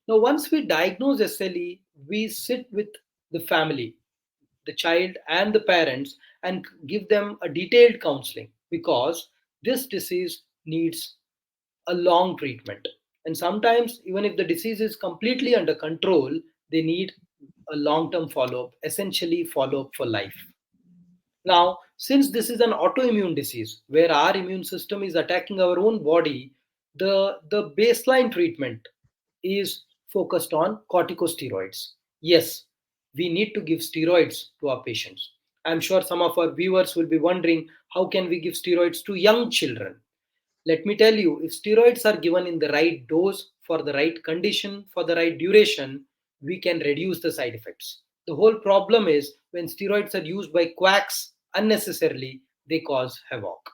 Now, once we diagnose SLE, we sit with the family, the child, and the parents and give them a detailed counseling because this disease needs a long treatment. And sometimes, even if the disease is completely under control, they need a long term follow up, essentially, follow up for life. Now, since this is an autoimmune disease where our immune system is attacking our own body, the baseline treatment is focused on corticosteroids. Yes, we need to give steroids to our patients. I'm sure some of our viewers will be wondering how can we give steroids to young children? Let me tell you, if steroids are given in the right dose, for the right condition, for the right duration, we can reduce the side effects. The whole problem is when steroids are used by quacks unnecessarily, they cause havoc.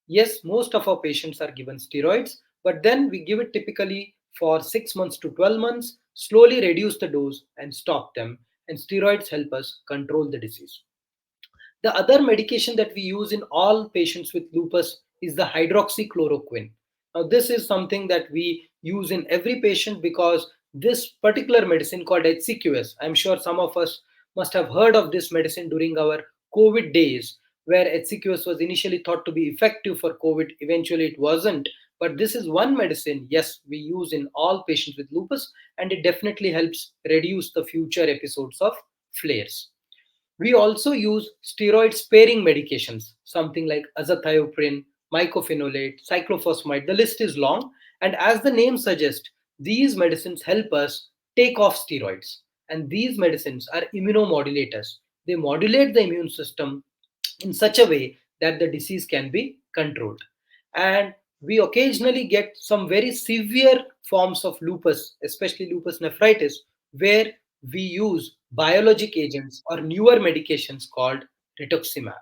Yes, most of our patients are given steroids, but then we give it typically for 6 months to 12 months, slowly reduce the dose and stop them. And steroids help us control the disease. The other medication that we use in all patients with lupus is the hydroxychloroquine. Now, this is something that we use in every patient because this particular medicine called H-CQS, I'm sure some of us must have heard of this medicine during our COVID days, where H-CQS was initially thought to be effective for COVID. Eventually, it wasn't. But this is one medicine, yes, we use in all patients with lupus, and it definitely helps reduce the future episodes of flares. We also use steroid sparing medications, something like azathioprine, mycophenolate, cyclophosphamide. The list is long, and as the name suggests, these medicines help us take off steroids. And these medicines are immunomodulators. They modulate the immune system in such a way that the disease can be controlled. And we occasionally get some very severe forms of lupus, especially lupus nephritis, where we use biologic agents or newer medications called rituximab.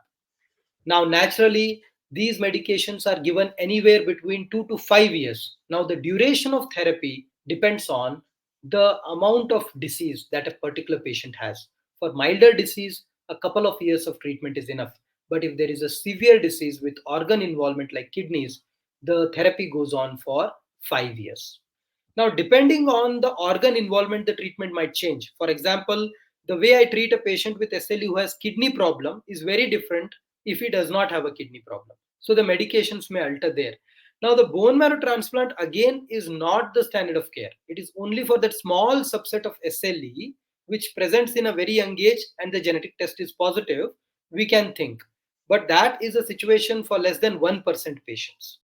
Now, naturally, these medications are given anywhere between 2 to 5 years. Now, the duration of therapy depends on the amount of disease that a particular patient has. For milder disease, a couple of years of treatment is enough. But if there is a severe disease with organ involvement like kidneys, the therapy goes on for 5 years. Now, depending on the organ involvement, the treatment might change. For example, the way I treat a patient with SLE who has kidney problem is very different if he does not have a kidney problem. So the medications may alter there. Now, the bone marrow transplant again is not the standard of care. It is only for that small subset of SLE which presents in a very young age and the genetic test is positive, we can think. But that is a situation for less than 1% patients.